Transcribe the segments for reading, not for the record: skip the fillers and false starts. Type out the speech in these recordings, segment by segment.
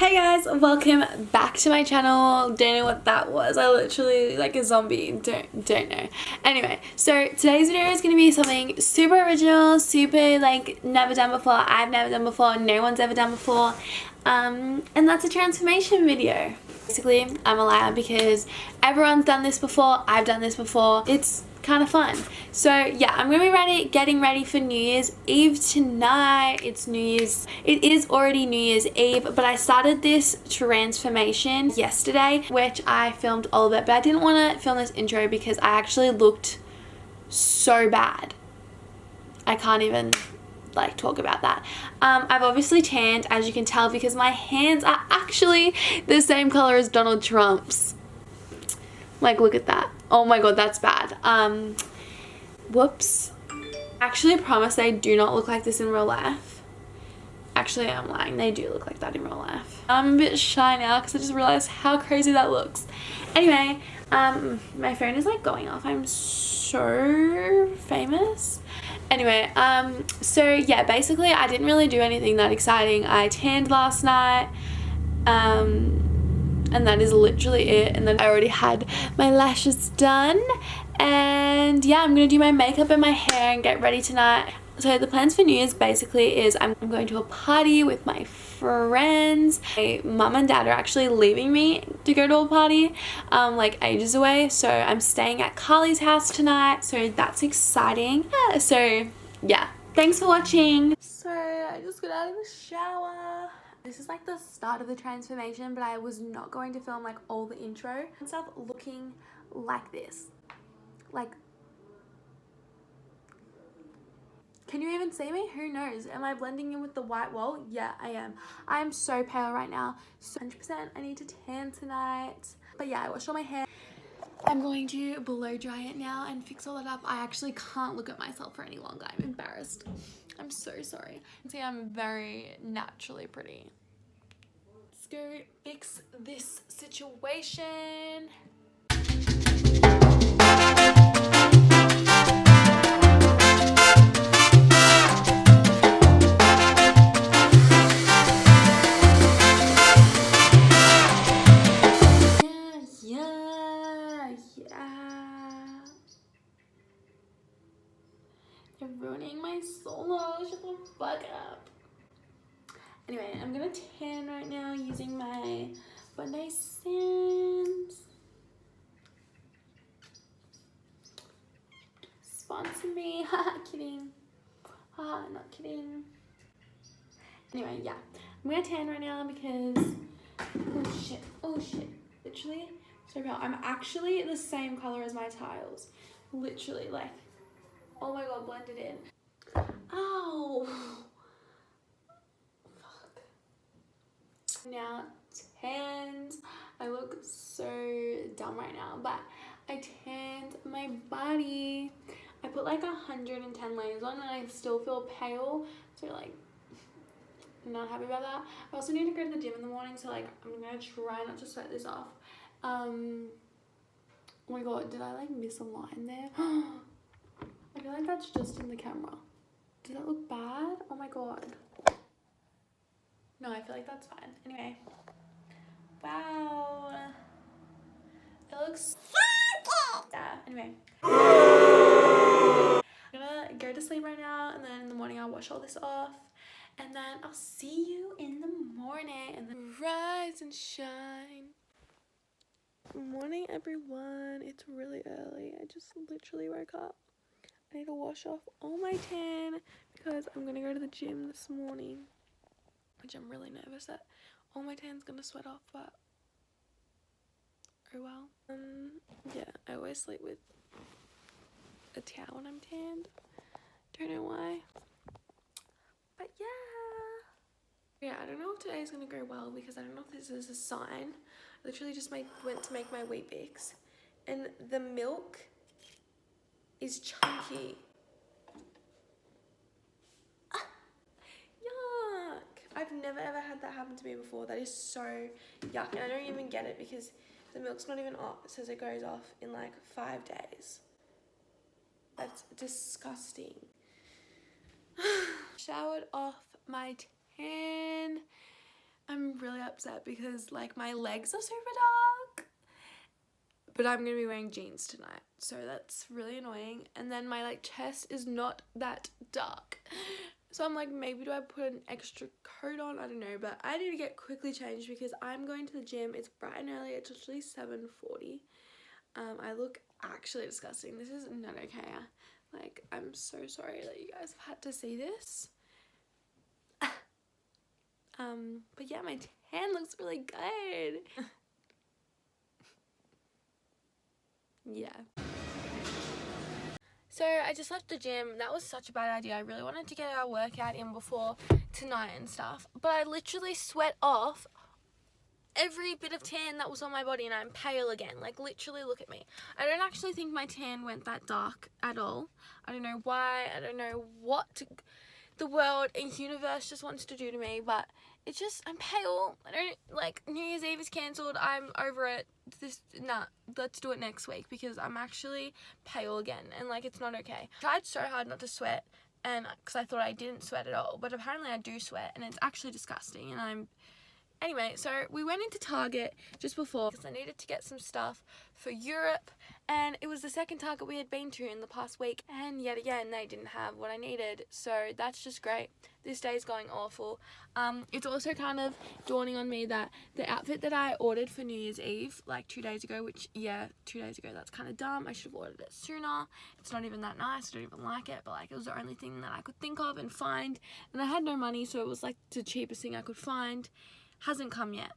Hey guys, welcome back to my channel. Don't know what that was. I literally like a zombie. Don't know. Anyway, so today's video is gonna be something super original, super like never done before. I've never done before. No one's ever done before. And that's a transformation video. Basically, I'm a liar because everyone's done this before. I've done this before. It's kind of fun. So yeah, I'm gonna be getting ready for New Year's Eve tonight. It is already New Year's Eve, but I started this transformation yesterday, which I filmed all of it, but I didn't want to film this intro because I actually looked so bad. I can't even like talk about that. I've obviously tanned, as you can tell, because my hands are actually the same color as Donald Trump's. Like, look at that. Oh my god, that's bad. Whoops. Actually, I promise they do not look like this in real life. Actually, I'm lying. They do look like that in real life. I'm a bit shy now because I just realized how crazy that looks. Anyway, my phone is like going off. I'm so famous. Anyway, so yeah, basically I didn't really do anything that exciting. I tanned last night. And that is literally it. And then I already had my lashes done, and yeah, I'm gonna do my makeup and my hair and get ready tonight. So the plans for New Year's basically is I'm going to a party with my friends. My mum and dad are actually leaving me to go to a party like ages away, so I'm staying at Carly's house tonight, so that's exciting. Yeah, so yeah, thanks for watching. So I just got out of the shower. This is like the start of the transformation, but I was not going to film like all the intro and stuff looking like this. Like, can you even see me? Who knows? Am I blending in with the white wall? Yeah, I am. I am so pale right now. So 100% I need to tan tonight. But yeah, I washed all my hair. I'm going to blow dry it now and fix all that up. I actually can't look at myself for any longer. I'm embarrassed. I'm so sorry. See, I'm very naturally pretty. Let's go fix this situation. Yeah. You're ruining my solo. Shut the fuck up. Anyway, I'm gonna tan right now using my Bondi Sands. Sponsor me. Haha, kidding. Haha, not kidding. Anyway, yeah. I'm gonna tan right now because oh shit. Literally so pale. I'm actually the same color as my tiles. Literally, like, oh my god, blend it in. Ow. Fuck. Now tanned. I look so dumb right now, but I tanned my body. I put like 110 layers on and I still feel pale, so like I'm not happy about that. I also need to go to the gym in the morning, so like I'm gonna try not to sweat this off. Oh my god, did I like miss a line there? I feel like that's just in the camera. Does that look bad? Oh my god. No, I feel like that's fine. Anyway. Wow. It looks yeah, anyway. I'm gonna go to sleep right now, and then in the morning I'll wash all this off. And then I'll see you in the morning, and then rise and shine. Good morning, everyone. It's really early. I just literally woke up. I need to wash off all my tan because I'm gonna go to the gym this morning, which I'm really nervous that all my tan's gonna sweat off, but oh well. Yeah, I always sleep with a towel when I'm tanned. Don't know why. But yeah, I don't know if today's gonna go well because I don't know if this is a sign. I literally just went to make my Weet-Bix, and the milk is chunky. Yuck! I've never ever had that happen to me before. That is so yuck, and I don't even get it because the milk's not even off. It says it goes off in like 5 days. That's disgusting. Showered off my tan. I'm really upset because like my legs are super dark, but I'm gonna be wearing jeans tonight, so that's really annoying. And then my like chest is not that dark, so I'm like, maybe do I put an extra coat on? I don't know, but I need to get quickly changed because I'm going to the gym. It's bright and early. It's literally 7:40. I look actually disgusting. This is not okay. Like, I'm so sorry that you guys have had to see this. But yeah, my tan looks really good. Yeah. So I just left the gym. That was such a bad idea. I really wanted to get our workout in before tonight and stuff, but I literally sweat off every bit of tan that was on my body and I'm pale again. Like, literally, look at me. I don't actually think my tan went that dark at all. I don't know why. I don't know what the world and universe just wants to do to me, but it's just, I'm pale. I don't, like, New Year's Eve is cancelled. I'm over it. Nah, let's do it next week because I'm actually pale again and like, it's not okay. I tried so hard not to sweat, and because I thought I didn't sweat at all, but apparently I do sweat and it's actually disgusting. And anyway, so we went into Target just before because I needed to get some stuff for Europe, and it was the second Target we had been to in the past week, and yet again they didn't have what I needed, so that's just great. This day's going awful. It's also kind of dawning on me that the outfit that I ordered for New Year's Eve like 2 days ago, which, yeah, 2 days ago, that's kind of dumb. I should have ordered it sooner. It's not even that nice. I don't even like it, but like, it was the only thing that I could think of and find, and I had no money, so it was like the cheapest thing I could find. Hasn't come yet,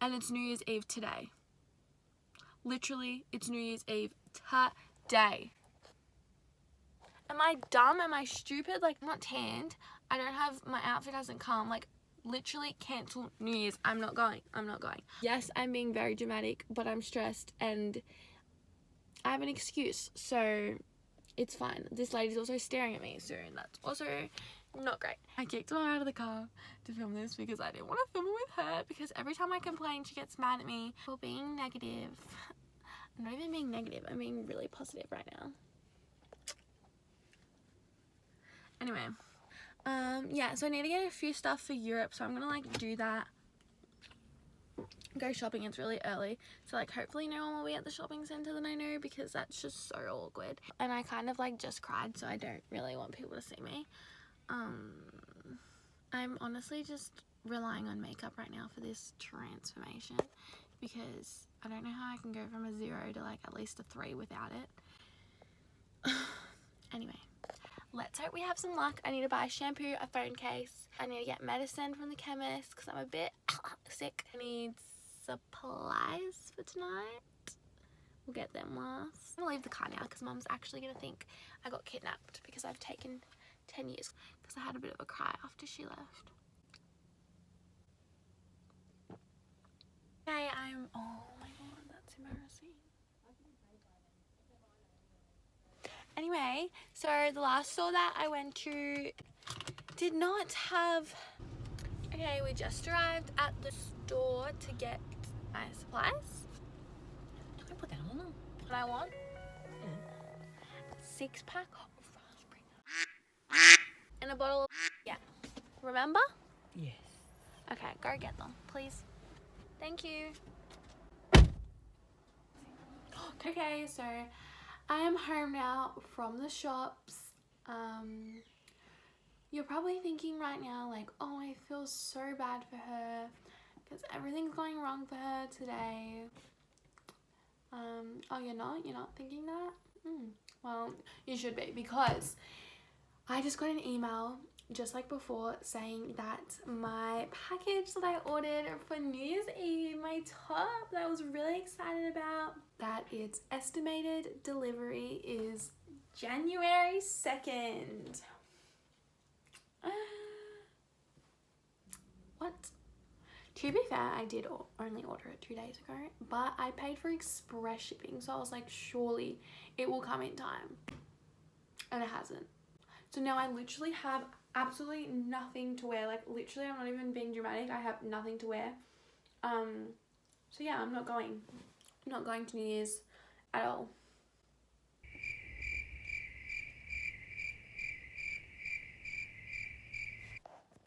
and it's New Year's Eve today. Literally, it's New Year's Eve today. Am I dumb? Am I stupid? Like, I'm not tanned. I don't have, my outfit hasn't come. Like, literally cancel New Year's. I'm not going. I'm not going. Yes, I'm being very dramatic, but I'm stressed and I have an excuse, so it's fine. This lady's also staring at me, so that's also not great. I kicked her out of the car to film this because I didn't want to film it with her, because every time I complain she gets mad at me for being negative. I'm not even being negative, I'm being really positive right now. Anyway, yeah, so I need to get a few stuff for Europe, so I'm gonna like do that, go shopping. It's really early, so like hopefully no one will be at the shopping centre that I know, because that's just so awkward. And I kind of like just cried, so I don't really want people to see me. I'm honestly just relying on makeup right now for this transformation, because I don't know how I can go from a 0 to like at least a 3 without it. Anyway, let's hope we have some luck. I need to buy a shampoo, a phone case. I need to get medicine from the chemist because I'm a bit sick. I need supplies for tonight. We'll get them last. I'm gonna leave the car now because Mum's actually gonna think I got kidnapped because I've taken 10 years, because I had a bit of a cry after she left. Okay, oh my god, that's embarrassing. Anyway, so the last store that I went to did not have, okay, we just arrived at the store to get my supplies. Can I put that on? What I want? 6-pack of raspberry and a bottle of, yeah, remember? Yes. Okay, go get them, please. Thank you. Okay, so I am home now from the shops. You're probably thinking right now, like, oh, I feel so bad for her because everything's going wrong for her today. Oh, you're not thinking that? Well, you should be, because I just got an email just like before saying that my package that I ordered for New Year's Eve, my top that I was really excited about, that its estimated delivery is January 2nd. What? To be fair, I did only order it 2 days ago, but I paid for express shipping, so I was like, surely it will come in time, and it hasn't. So now I literally have absolutely nothing to wear. Like, literally, I'm not even being dramatic. I have nothing to wear. So yeah, I'm not going to New Year's at all.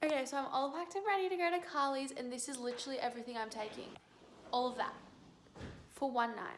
Okay, so I'm all packed and ready to go to Carly's, and this is literally everything I'm taking. All of that. For one night.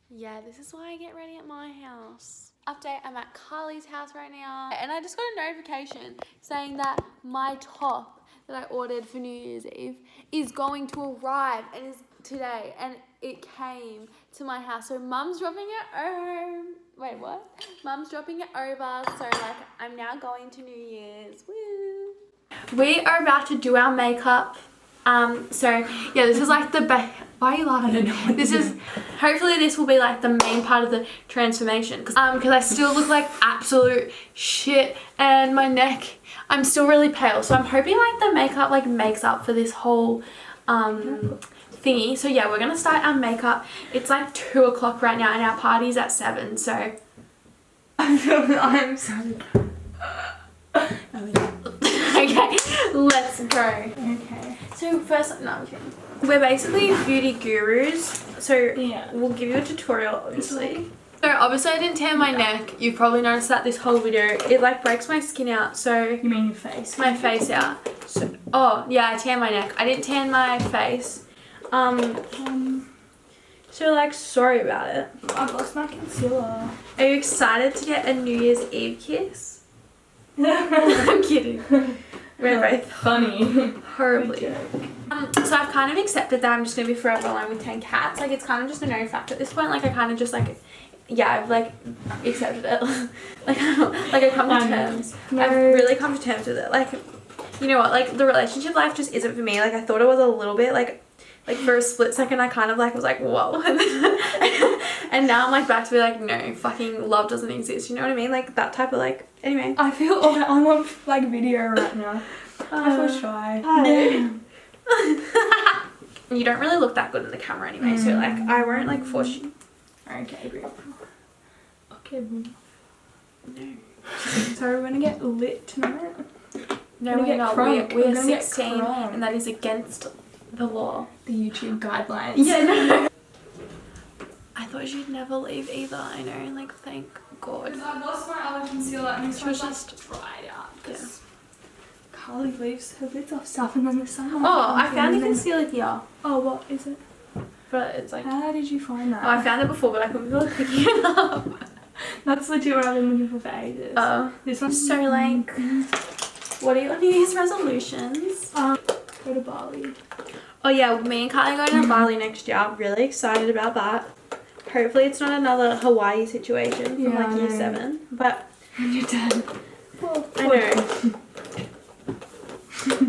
Yeah, this is why I get ready at my house. Update, I'm at Carly's house right now. And I just got a notification saying that my top that I ordered for New Year's Eve is going to arrive and is today. And it came to my house. So Mum's dropping it over. Wait, what? Mum's dropping it over. So like, I'm now going to New Year's. Woo! We are about to do our makeup. So yeah, this is like the why are you laughing? I don't know. This is, hopefully this will be like the main part of the transformation. Cause I still look like absolute shit and my neck, I'm still really pale. So I'm hoping like the makeup like makes up for this whole, thingy. So yeah, we're gonna start our makeup. It's like 2 o'clock right now and our party's at 7, so. I'm sorry. Okay, let's go. Okay. So first, no, I'm kidding. We're basically beauty gurus, so yeah, we'll give you a tutorial, obviously. So obviously I didn't tan my neck. You've probably noticed that this whole video. It like breaks my skin out, so. You mean your face? My face out. So, oh, yeah, I tan my neck. I didn't tan my face. So like, sorry about it. I've lost my concealer. Are you excited to get a New Year's Eve kiss? I'm kidding. We're both funny. Horribly. So I've kind of accepted that I'm just going to be forever alone with 10 cats. Like, it's kind of just a known fact at this point. Like, I kind of just, like, yeah, I've, like, accepted it. like, I come to terms. No. I've really come to terms with it. Like, you know what? Like, the relationship life just isn't for me. Like, I thought it was a little bit, like for a split second, I kind of, like, was like, whoa. And now I'm, like, back to be like, no, fucking love doesn't exist. You know what I mean? Like, that type of, like, anyway. I feel I'm on, like, video right now. I feel shy. Hi. You don't really look that good in the camera anyway, so, like, I won't, like, force you. Okay, bro. Okay, bro. No. So we're gonna get lit tonight? No, we're not. We're 16, and that is against the law. The YouTube guidelines. Yeah, no. I thought you'd never leave either. I know, like, thank God. Because I lost my other concealer and this was just dried out. Yeah. Carly leaves her lids off stuff and then the sun. Oh, I found a concealer here. Oh, what is it? But it's like. How did you find that? Oh, I found it before, but I couldn't be picking it up. That's legit what I've been looking for ages. Oh. This one's so like. What are your New Year's resolutions? Go to Bali. Oh yeah, me and Carly are going to Bali next year. I'm really excited about that. Hopefully it's not another Hawaii situation from like year 7. But your dad. I know.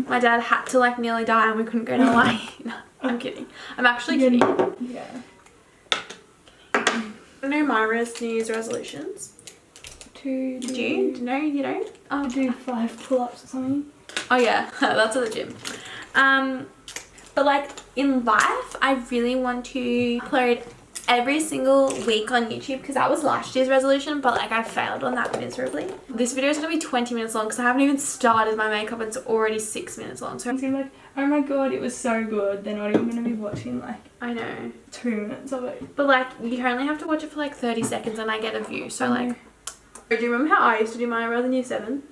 My dad had to like nearly die and we couldn't go to Hawaii. No, I'm kidding. I'm actually kidding. Yeah. I know my New Year's resolutions. Do you? No, you don't? I'll do 5 pull-ups or something. Oh yeah, that's at the gym. But like in life, I really want to upload every single week on YouTube because that was last year's resolution, but like I failed on that miserably. This video is going to be 20 minutes long because I haven't even started my makeup. It's already 6 minutes long. So it's going to be like, oh my god, it was so good. They're not even going to be watching like I know 2 minutes of it. But like you only have to watch it for like 30 seconds and I get a view. So like, do you remember how I used to do my eyebrows in year 7?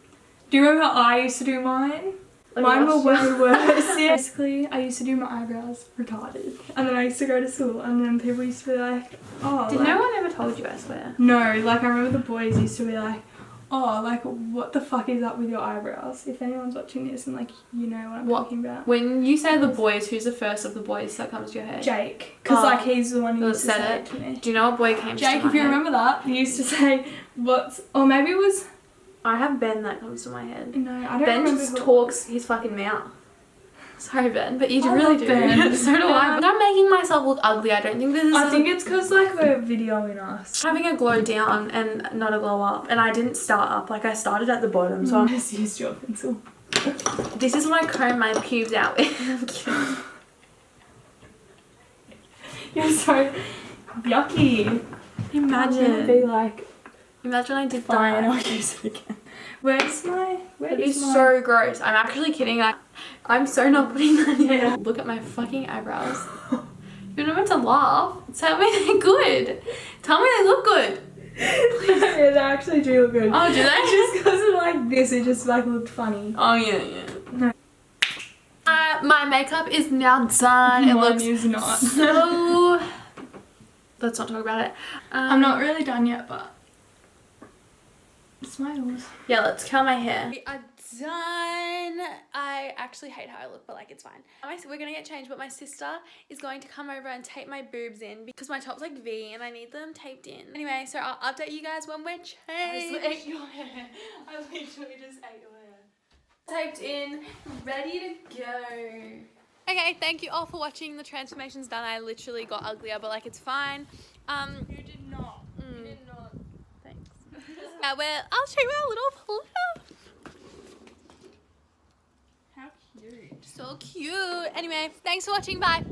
Do you remember how I used to do mine? Mine were way worse. Yeah. Basically, I used to do my eyebrows retarded. And then I used to go to school and then people used to be like, oh. Did like, no one ever told you, I swear? No, like I remember the boys used to be like, oh, like what the fuck is up with your eyebrows? If anyone's watching this and like, you know what I'm talking about. When you say the boys, who's the first of the boys that comes to your head? Jake. Because like he's the one who used to say it to me. Do you know what boy came to Jake, if you remember that, he used to say, or maybe it was. I have Ben that comes to my head. No, I don't Ben remember. Ben just talks his fucking mouth. Sorry, Ben, but you I really love do. Ben. So do I. I'm making myself look ugly. I don't think this is. I think it's because like we're videoing us. Having a glow down and not a glow up, and I didn't start up. Like I started at the bottom, so I just used your pencil. This is what I comb my pubes out with. I'm kidding. You're so yucky. Imagine. I'm gonna be like. Imagine I did fine, that. I'll use it again. Where's my... It'd be so gross. I'm actually kidding. I'm so not putting that in. Yeah. Look at my fucking eyebrows. You're not meant to laugh. Tell me they're good. Tell me they look good. Yeah, they actually do look good. Oh, do they? Just because of like this, it just like looked funny. Oh, yeah. No. My makeup is now done. It Mine looks is not. so... Let's not talk about it. I'm not really done yet, but smiles. Yeah, let's curl my hair. We are done. I actually hate how I look, but like it's fine. We're gonna get changed, but my sister is going to come over and tape my boobs in because my top's like V and I need them taped in. Anyway, so I'll update you guys when we're changed. I just ate your hair. I literally just ate your hair. Taped in, ready to go. Okay, thank you all for watching. The transformation's done. I literally got uglier, but like it's fine. You did not. You did not. Thanks. I'll show you our little flutter. How cute. So cute. Anyway, thanks for watching. Bye.